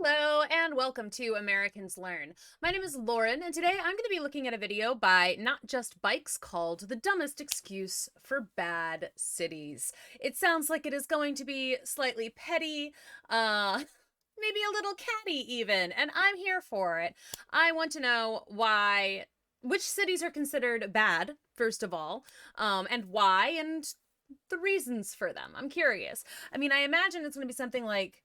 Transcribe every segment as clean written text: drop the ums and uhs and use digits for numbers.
Hello and welcome to Americans Learn. My name is Lauren and today I'm going to be looking at a video by Not Just Bikes called The Dumbest Excuse for Bad Cities. It sounds like it is going to be slightly petty, maybe a little catty even, and I'm here for it. I want to know which cities are considered bad, first of all, and why, and the reasons for them. I'm curious. I mean, I imagine it's going to be something like,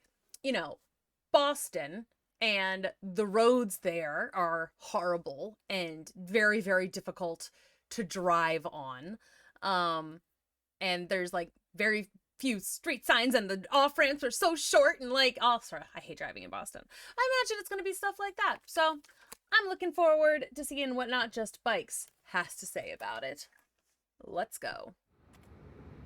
Boston, and the roads there are horrible and very, very difficult to drive on. And there's like very few street signs and the off ramps are so short and sorry, I hate driving in Boston. I imagine it's going to be stuff like that. So I'm looking forward to seeing what Not Just Bikes has to say about it. Let's go.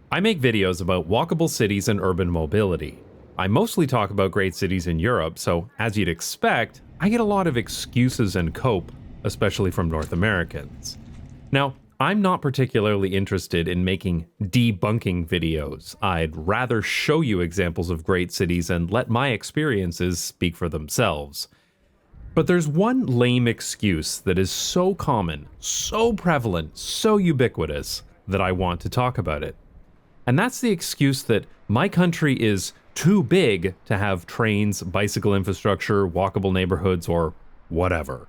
I make videos about walkable cities and urban mobility. I mostly talk about great cities in Europe, so as you'd expect, I get a lot of excuses and cope, especially from North Americans. Now, I'm not particularly interested in making debunking videos. I'd rather show you examples of great cities and let my experiences speak for themselves. But there's one lame excuse that is so common, so prevalent, so ubiquitous, that I want to talk about it. And that's the excuse that my country is too big to have trains, bicycle infrastructure, walkable neighborhoods, or whatever.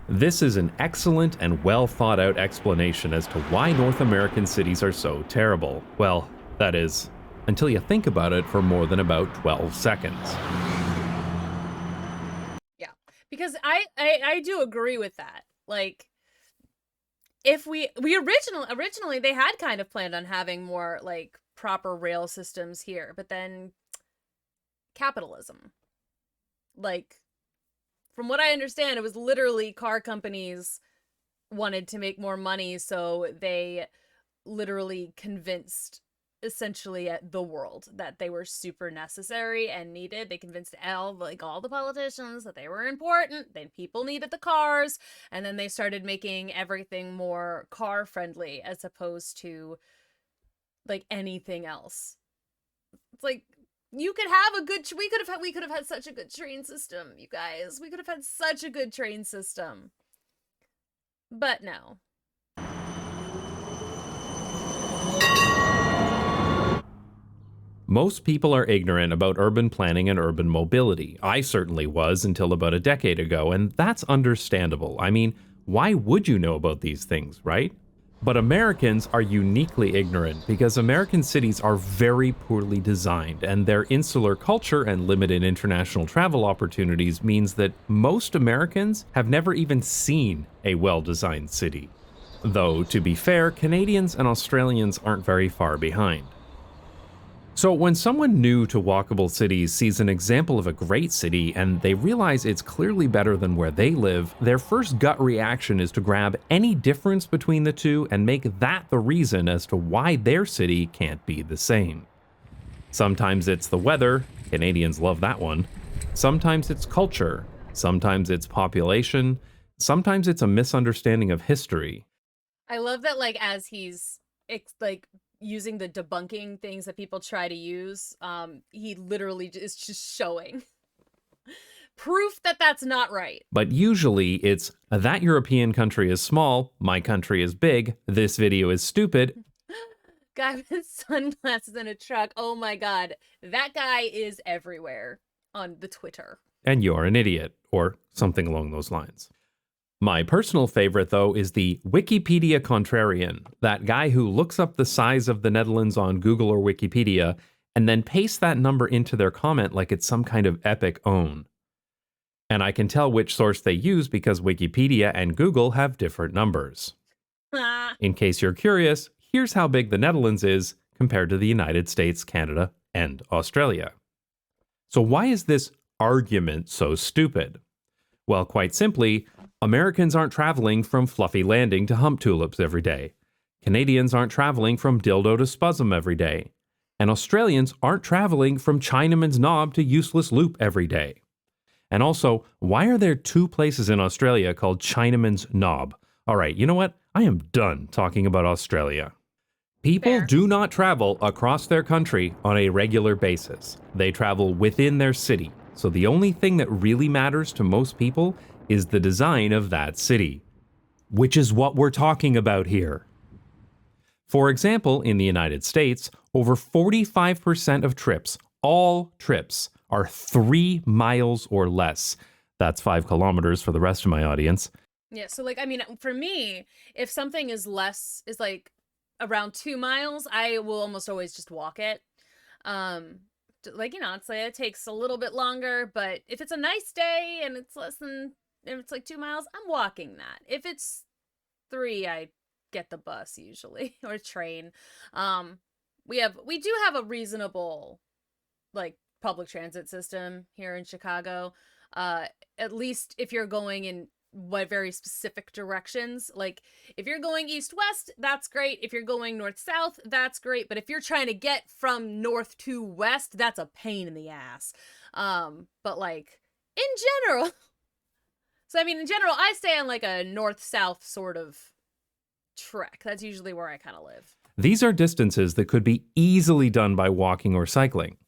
This is an excellent and well thought out explanation as to why North American cities are so terrible. Well, that is, until you think about it for more than about 12 seconds. Yeah, because I do agree with that. Like, if we originally they had kind of planned on having more like proper rail systems here, but then capitalism. Like, from what I understand, it was literally car companies wanted to make more money, so they literally convinced essentially the world that they were super necessary and needed. They convinced all the politicians that they were important, then people needed the cars, and then they started making everything more car friendly as opposed to like anything else. It's like, you could have a good, we could have had such a good train system, you guys. We could have had such a good train system. But no. Most people are ignorant about urban planning and urban mobility. I certainly was until about a decade ago, and that's understandable. I mean, why would you know about these things, right? But Americans are uniquely ignorant because American cities are very poorly designed, and their insular culture and limited international travel opportunities means that most Americans have never even seen a well-designed city. Though, to be fair, Canadians and Australians aren't very far behind. So when someone new to walkable cities sees an example of a great city and they realize it's clearly better than where they live, their first gut reaction is to grab any difference between the two and make that the reason as to why their city can't be the same. Sometimes it's the weather, Canadians love that one. Sometimes it's culture. Sometimes it's population. Sometimes it's a misunderstanding of history. I love that, like, as he's using the debunking things that people try to use, he literally is just showing proof that that's not right. But usually it's, that European country is small, my country is big, this video is stupid. Guy with sunglasses in a truck. Oh my god. That guy is everywhere on the Twitter. And you're an idiot, or something along those lines. My personal favorite, though, is the Wikipedia contrarian, that guy who looks up the size of the Netherlands on Google or Wikipedia and then pastes that number into their comment like it's some kind of epic own. And I can tell which source they use because Wikipedia and Google have different numbers. In case you're curious, here's how big the Netherlands is compared to the United States, Canada, and Australia. So why is this argument so stupid? Well, quite simply, Americans aren't traveling from Fluffy Landing to Hump Tulips every day. Canadians aren't traveling from Dildo to Spasm every day. And Australians aren't traveling from Chinaman's Knob to Useless Loop every day. And also, why are there two places in Australia called Chinaman's Knob? All right, you know what? I am done talking about Australia. People do not travel across their country on a regular basis. They travel within their city. So the only thing that really matters to most people is the design of that city, which is what we're talking about here. For example, in the United States, over 45% of trips, all trips, are 3 miles or less. That's 5 kilometers for the rest of my audience. Yeah, so like I mean for me, if something is like around 2 miles, I will almost always just walk it. Um like it's like it takes a little bit longer, but if it's a nice day and it's less than if it's like 2 miles, I'm walking that. If it's 3, I get the bus usually or train. Um we do have a reasonable like public transit system here in Chicago. Uh at least if you're going in what very specific directions. Like if you're going east west, that's great. If you're going north south, that's great. But if you're trying to get from north to west, that's a pain in the ass. But like in general, so I mean in general, I stay on like a north south sort of trek. That's usually where I kind of live. These are distances that could be easily done by walking or cycling.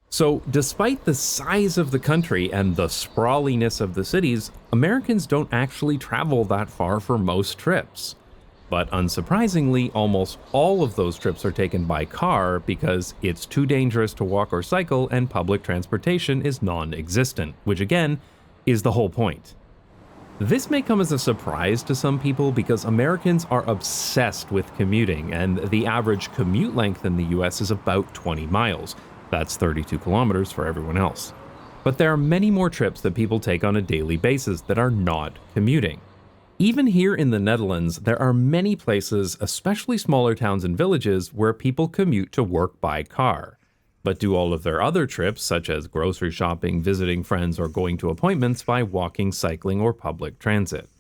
So, despite the size of the country and the sprawliness of the cities, Americans don't actually travel that far for most trips. But unsurprisingly, almost all of those trips are taken by car because it's too dangerous to walk or cycle and public transportation is non existent, which again is the whole point. This may come as a surprise to some people because Americans are obsessed with commuting, and the average commute length in the US is about 20 miles. That's 32 kilometers for everyone else. But there are many more trips that people take on a daily basis that are not commuting. Even here in the Netherlands, there are many places, especially smaller towns and villages, where people commute to work by car, but do all of their other trips, such as grocery shopping, visiting friends, or going to appointments, by walking, cycling, or public transit.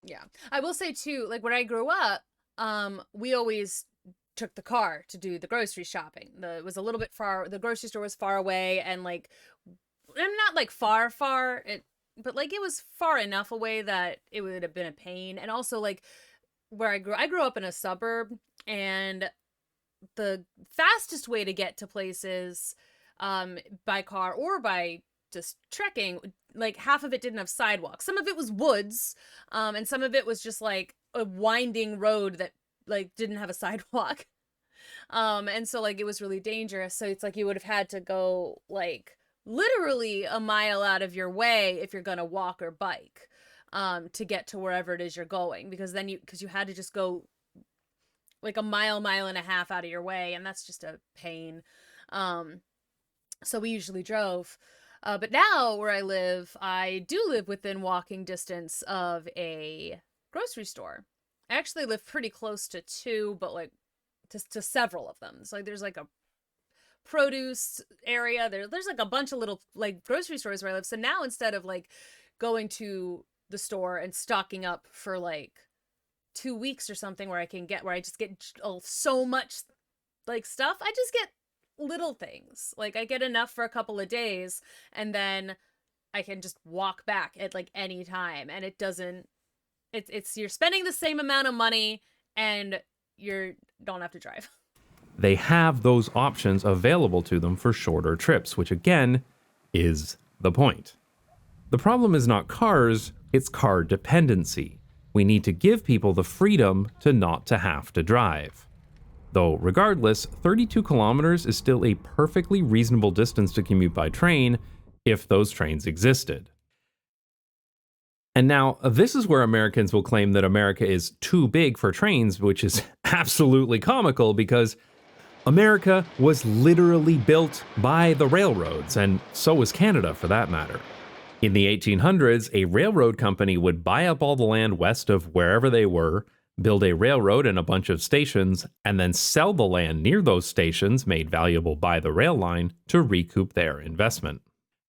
Yeah. I will say too, like when I grew up, we always took the car to do the grocery shopping. It was a little bit far. The grocery store was far away, and like I'm not like far, but like it was far enough away that it would have been a pain. And also like where I grew up in a suburb, and the fastest way to get to places by car or by just trekking, like half of it didn't have sidewalks. Some of it was woods, and some of it was just like a winding road that like didn't have a sidewalk. And so like it was really dangerous. So it's like you would have had to go like literally a mile out of your way if you're gonna walk or bike to get to wherever it is you're going, because you had to just go like a mile and a half out of your way, and that's just a pain. Um, so we usually drove. But now where I do live within walking distance of a grocery store. I actually live pretty close to two, but like to several of them. So like there's like a produce area. There's like a bunch of little like grocery stores where I live. So now instead of like going to the store and stocking up for like 2 weeks or something where I just get so much like stuff, I just get little things. Like I get enough for a couple of days, and then I can just walk back at like any time, and it doesn't it's you're spending the same amount of money and you don't have to drive. They have those options available to them for shorter trips, which again is the point. The problem is not cars, it's car dependency. We need to give people the freedom to not to have to drive. Though, regardless, 32 kilometers is still a perfectly reasonable distance to commute by train if those trains existed. And now, this is where Americans will claim that America is too big for trains, which is absolutely comical because America was literally built by the railroads, and so was Canada for that matter. In the 1800s, a railroad company would buy up all the land west of wherever they were, build a railroad and a bunch of stations, and then sell the land near those stations made valuable by the rail line to recoup their investment.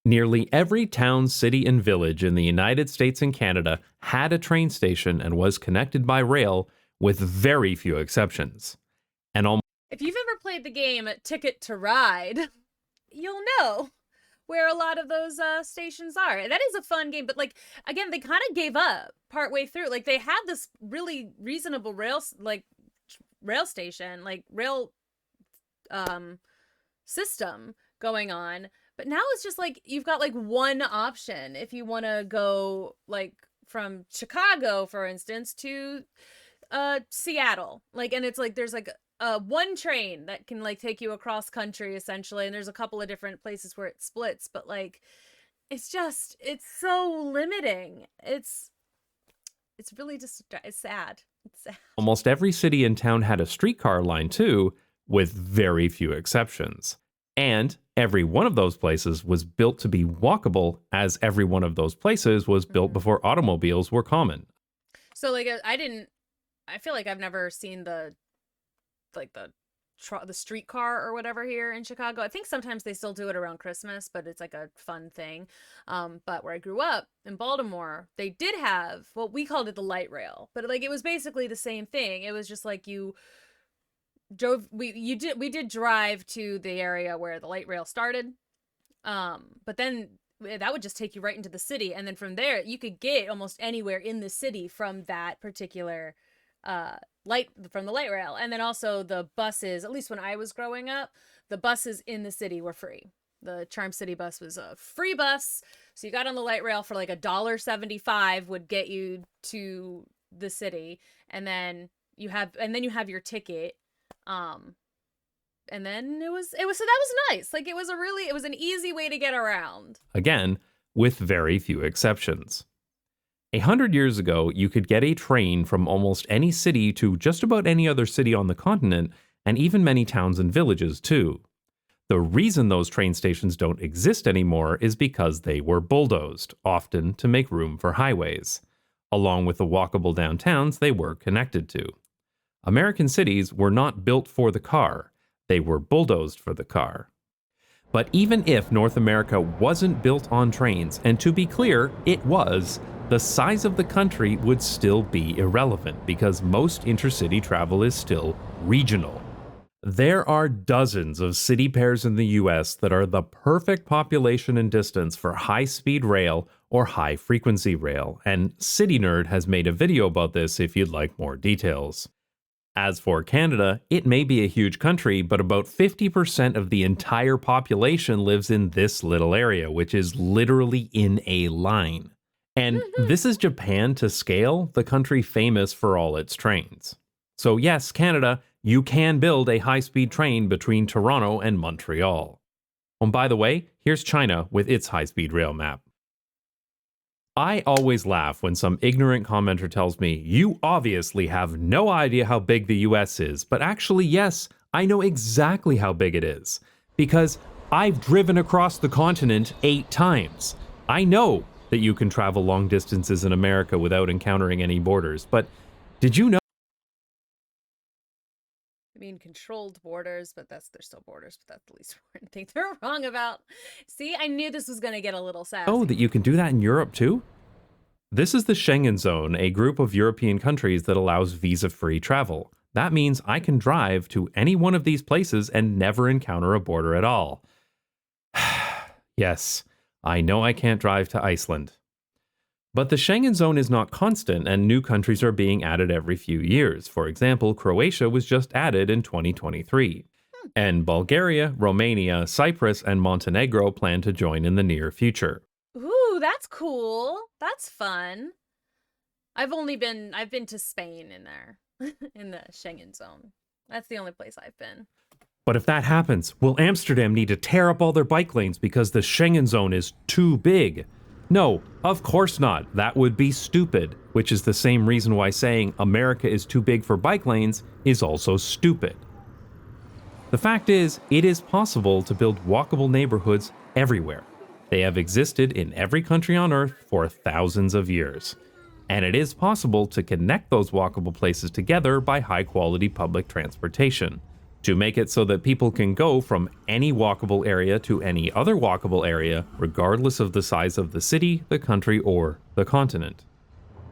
Nearly every town, city, and village in the United States and Canada had a train station and was connected by rail, with very few exceptions. And almost If you've ever played the game Ticket to Ride, you'll know where a lot of those stations are. That is a fun game, but like again, they kind of gave up partway through. Like they had this really reasonable rail station, like rail system going on, But now it's just like you've got like one option if you want to go like from Chicago, for instance, to Seattle. Like, and it's like there's like one train that can like take you across country essentially, and there's a couple of different places where it splits, but like it's so limiting. It's really just it's sad. It's sad. Almost every city and town had a streetcar line too, with very few exceptions. And every one of those places was built to be walkable, as every one of those places was built before automobiles were common. So like I feel like I've never seen the like the streetcar or whatever here in Chicago. I think sometimes they still do it around Christmas, but it's like a fun thing. But where I grew up in Baltimore, they did have what we called it the light rail, but like it was basically the same thing. It was just like you drove we did drive to the area where the light rail started. But then that would just take you right into the city, and then from there you could get almost anywhere in the city from that particular light from the light rail. And then also the buses, at least when I was growing up, the buses in the city were free. The Charm City bus was a free bus, so you got on the light rail for like $1.75 would get you to the city, and then you have your ticket. And then it was so that was nice. Like it was an easy way to get around. Again, with very few exceptions. 100 years ago, you could get a train from almost any city to just about any other city on the continent, and even many towns and villages too. The reason those train stations don't exist anymore is because they were bulldozed, often to make room for highways, along with the walkable downtowns they were connected to. American cities were not built for the car, they were bulldozed for the car. But even if North America wasn't built on trains, and to be clear, it was, the size of the country would still be irrelevant because most intercity travel is still regional. There are dozens of city pairs in the US that are the perfect population and distance for high-speed rail or high-frequency rail, and City Nerd has made a video about this if you'd like more details. As for Canada, it may be a huge country, but about 50% of the entire population lives in this little area, which is literally in a line. And this is Japan to scale, the country famous for all its trains. So yes, Canada, you can build a high-speed train between Toronto and Montreal. And by the way, here's China with its high-speed rail map. I always laugh when some ignorant commenter tells me, you obviously have no idea how big the US is, but actually, yes, I know exactly how big it is. Because I've driven across the continent 8 times. I know that you can travel long distances in America without encountering any borders, but did you know? I mean, controlled borders, but they're still borders, but that's the least important thing they're wrong about. See, I knew this was going to get a little sassy. Oh, that you can do that in Europe too? This is the Schengen Zone, a group of European countries that allows visa-free travel. That means I can drive to any one of these places and never encounter a border at all. Yes, I know I can't drive to Iceland. But the Schengen Zone is not constant, and new countries are being added every few years. For example, Croatia was just added in 2023. And Bulgaria, Romania, Cyprus, and Montenegro plan to join in the near future. Ooh, that's cool. That's fun. I've been to Spain in there, in the Schengen Zone. That's the only place I've been. But if that happens, will Amsterdam need to tear up all their bike lanes because the Schengen Zone is too big? No, of course not. That would be stupid, which is the same reason why saying America is too big for bike lanes is also stupid. The fact is, it is possible to build walkable neighborhoods everywhere. They have existed in every country on Earth for thousands of years. And it is possible to connect those walkable places together by high-quality public transportation, to make it so that people can go from any walkable area to any other walkable area, regardless of the size of the city, the country, or the continent.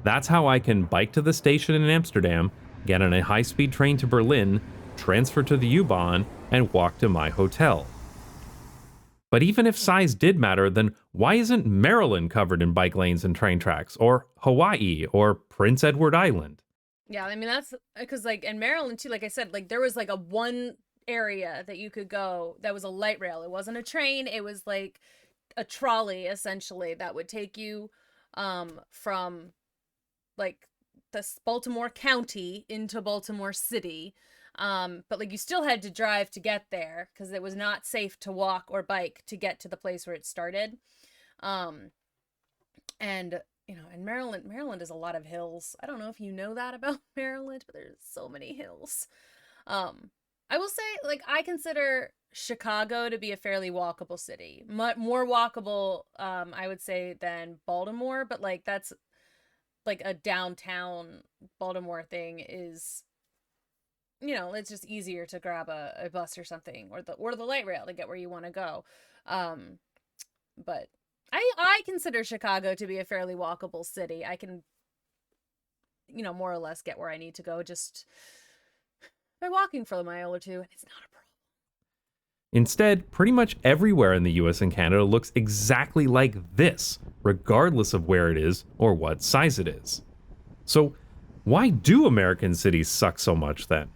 That's how I can bike to the station in Amsterdam, get on a high-speed train to Berlin, transfer to the U-Bahn, and walk to my hotel. But even if size did matter, then why isn't Maryland covered in bike lanes and train tracks, or Hawaii, or Prince Edward Island? Yeah, I mean, that's because, like, in Maryland, too, like I said, like, there was, like, a one area that you could go that was a light rail. It wasn't a train, it was like a trolley essentially that would take you from like this Baltimore County into Baltimore City. But like you still had to drive to get there because it was not safe to walk or bike to get to the place where it started. Um, and in Maryland is a lot of hills. I don't know if you know that about Maryland, but there's so many hills. Um, I will say, like, I consider Chicago to be a fairly walkable city, more walkable, I would say, than Baltimore. But like that's like a downtown Baltimore thing is, it's just easier to grab a bus or something, or the light rail to get where you want to go. Um, but I consider Chicago to be a fairly walkable city. I can, more or less get where I need to go just by walking for a mile or two, and it's not a problem. Instead, pretty much everywhere in the US and Canada looks exactly like this, regardless of where it is or what size it is. So, why do American cities suck so much then?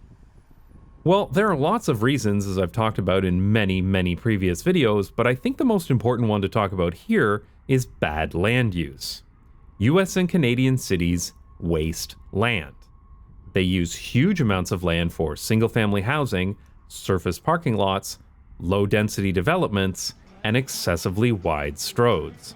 Well, there are lots of reasons, as I've talked about in many, many previous videos, but I think the most important one to talk about here is bad land use. US and Canadian cities waste land. They use huge amounts of land for single-family housing, surface parking lots, low-density developments, and excessively wide stroads.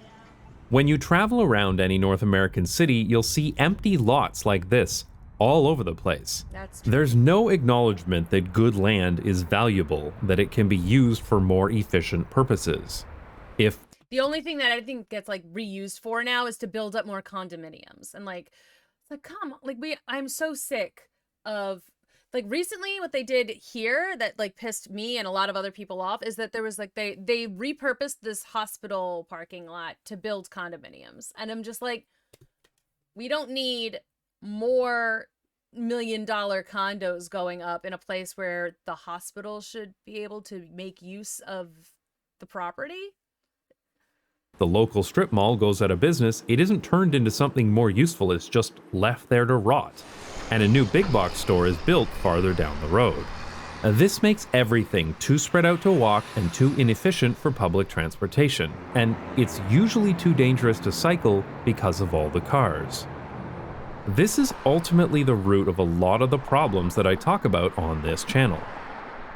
When you travel around any North American city, you'll see empty lots like this all over the place. That's true. There's no acknowledgement that good land is valuable, that it can be used for more efficient purposes. If The only thing that I think gets like reused for now is to build up more condominiums. And like it's like come on, like I'm so sick of like recently what they did here that like pissed me and a lot of other people off is that there was like they repurposed this hospital parking lot to build condominiums. And I'm just like, we don't need more $1 million condos going up in a place where the hospital should be able to make use of the property. the local strip mall goes out of business, it isn't turned into something more useful, it's just left there to rot. And a new big box store is built farther down the road. This makes everything too spread out to walk and too inefficient for public transportation, and it's usually too dangerous to cycle because of all the cars. This is ultimately the root of a lot of the problems that I talk about on this channel.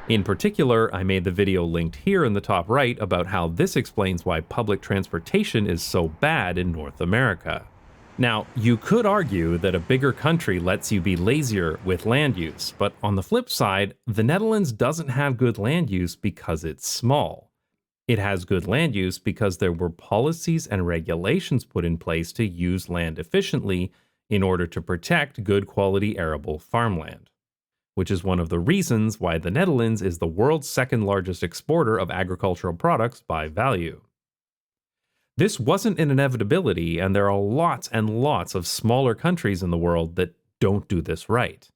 In particular, I made the video linked here in the top right about how this explains why public transportation is so bad in North America. Now, you could argue that a bigger country lets you be lazier with land use, but on the flip side, the Netherlands doesn't have good land use because it's small. It has good land use because there were policies and regulations put in place to use land efficiently in order to protect good quality arable farmland, which is one of the reasons why the Netherlands is the world's second largest exporter of agricultural products by value. This wasn't an inevitability, and there are lots and lots of smaller countries in the world that don't do this right.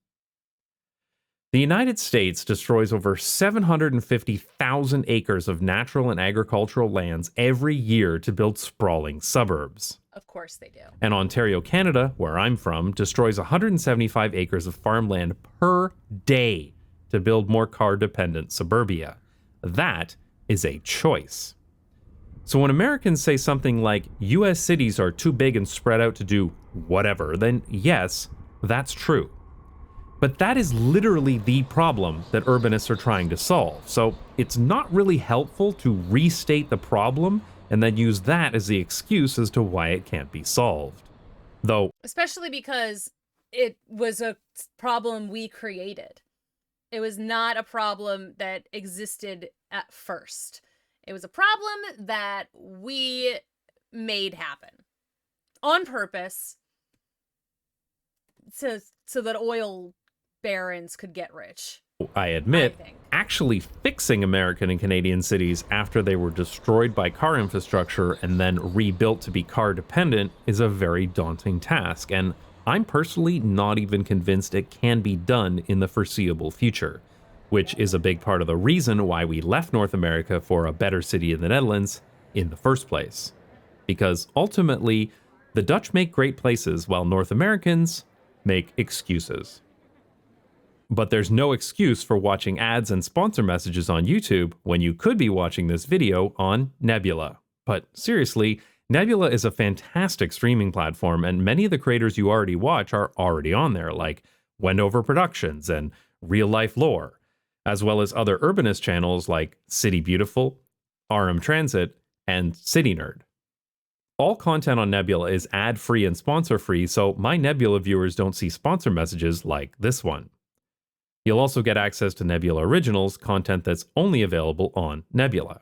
The United States destroys over 750,000 acres of natural and agricultural lands every year to build sprawling suburbs. Of course they do. And Ontario, Canada, where I'm from, destroys 175 acres of farmland per day to build more car-dependent suburbia. That is a choice. So when Americans say something like, US cities are too big and spread out to do whatever, then yes, that's true. But that is literally the problem that urbanists are trying to solve. So it's not really helpful to restate the problem and then use that as the excuse as to why it can't be solved. Though, especially because it was a problem we created. It was not a problem that existed at first. It was a problem that we made happen on purpose so that oil barons could get rich. I admit, actually fixing American and Canadian cities after they were destroyed by car infrastructure and then rebuilt to be car dependent is a very daunting task, and I'm personally not even convinced it can be done in the foreseeable future, which is a big part of the reason why we left North America for a better city in the Netherlands in the first place. Because ultimately, the Dutch make great places while North Americans make excuses. But there's no excuse for watching ads and sponsor messages on YouTube when you could be watching this video on Nebula. But seriously, Nebula is a fantastic streaming platform, and many of the creators you already watch are already on there, like Wendover Productions and Real Life Lore, as well as other urbanist channels like City Beautiful, RM Transit, and City Nerd. All content on Nebula is ad-free and sponsor-free, so my Nebula viewers don't see sponsor messages like this one. You'll also get access to Nebula Originals, content that's only available on Nebula.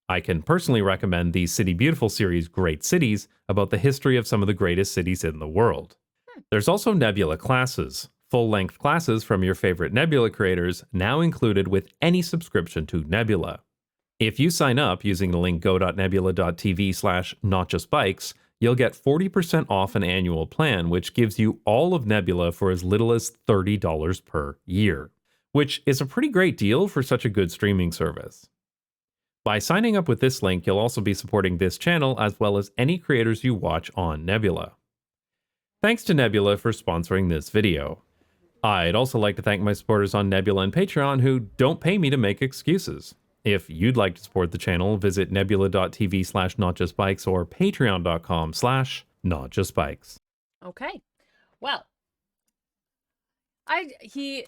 I can personally recommend the City Beautiful series Great Cities, about the history of some of the greatest cities in the world. There's also Nebula Classes, full-length classes from your favorite Nebula creators, now included with any subscription to Nebula. If you sign up using the link go.nebula.tv/notjustbikes, you'll get 40% off an annual plan, which gives you all of Nebula for as little as $30 per year, which is a pretty great deal for such a good streaming service. By signing up with this link, you'll also be supporting this channel as well as any creators you watch on Nebula. Thanks to Nebula for sponsoring this video. I'd also like to thank my supporters on Nebula and Patreon who don't pay me to make excuses. If you'd like to support the channel, visit nebula.tv/notjustbikes or patreon.com/notjustbikes. Okay. Well, he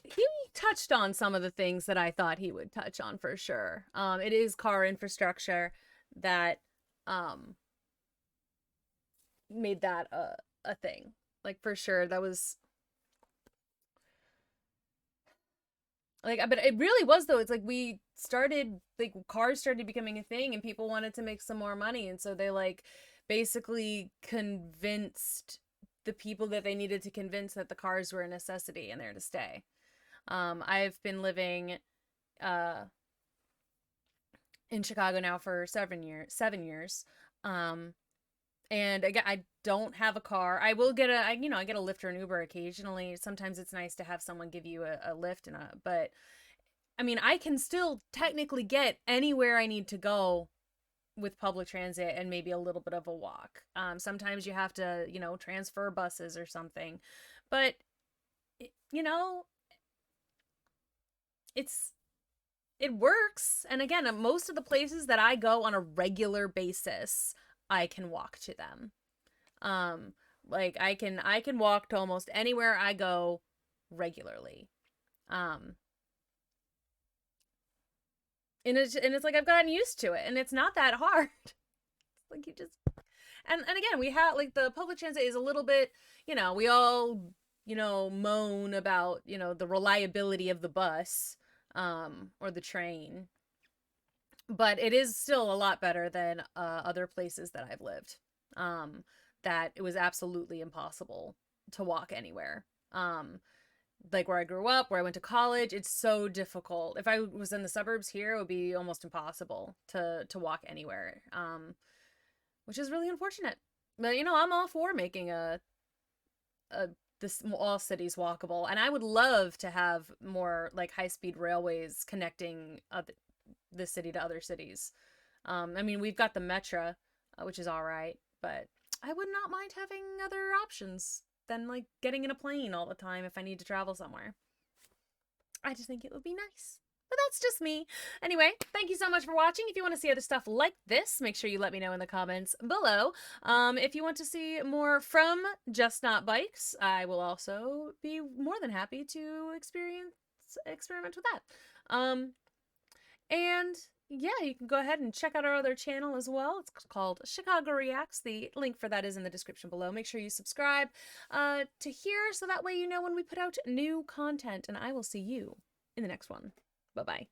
touched on some of the things that I thought he would touch on for sure. It is car infrastructure that made that a thing. Like, for sure, that was like, but it really was, though. It's like we started, like, cars started becoming a thing and people wanted to make some more money, and so they like basically convinced the people that they needed to convince that the cars were a necessity and there to stay. I've been living in Chicago now for 7 years. And again, I don't have a car. I will get I get a Lyft or an Uber occasionally. Sometimes it's nice to have someone give you a lift but I mean, I can still technically get anywhere I need to go with public transit and maybe a little bit of a walk. Sometimes you have to, transfer buses or something, but it works. And again, most of the places that I go on a regular basis, I can walk to them. Like I can walk to almost anywhere I go regularly. And it's like I've gotten used to it, and it's not that hard. Like, you just and again, we have, like, the public transit is a little bit, we all, moan about, the reliability of the bus or the train. But it is still a lot better than other places that I've lived. That it was absolutely impossible to walk anywhere. Like where I grew up, where I went to college, it's so difficult. If I was in the suburbs here, it would be almost impossible to walk anywhere, which is really unfortunate. But I'm all for making this all cities walkable, and I would love to have more like high-speed railways connecting this city to other cities. I mean, we've got the Metro, which is all right, but I would not mind having other options than like getting in a plane all the time if I need to travel somewhere. I just think it would be nice. But that's just me. Anyway, thank you so much for watching. If you want to see other stuff like this, make sure you let me know in the comments below. If you want to see more from Just Not Bikes, I will also be more than happy to experiment with that. And yeah, you can go ahead and check out our other channel as well. It's called Chicago Reacts. The link for that is in the description below. Make sure you subscribe to here so that way you know when we put out new content. And I will see you in the next one. Bye-bye.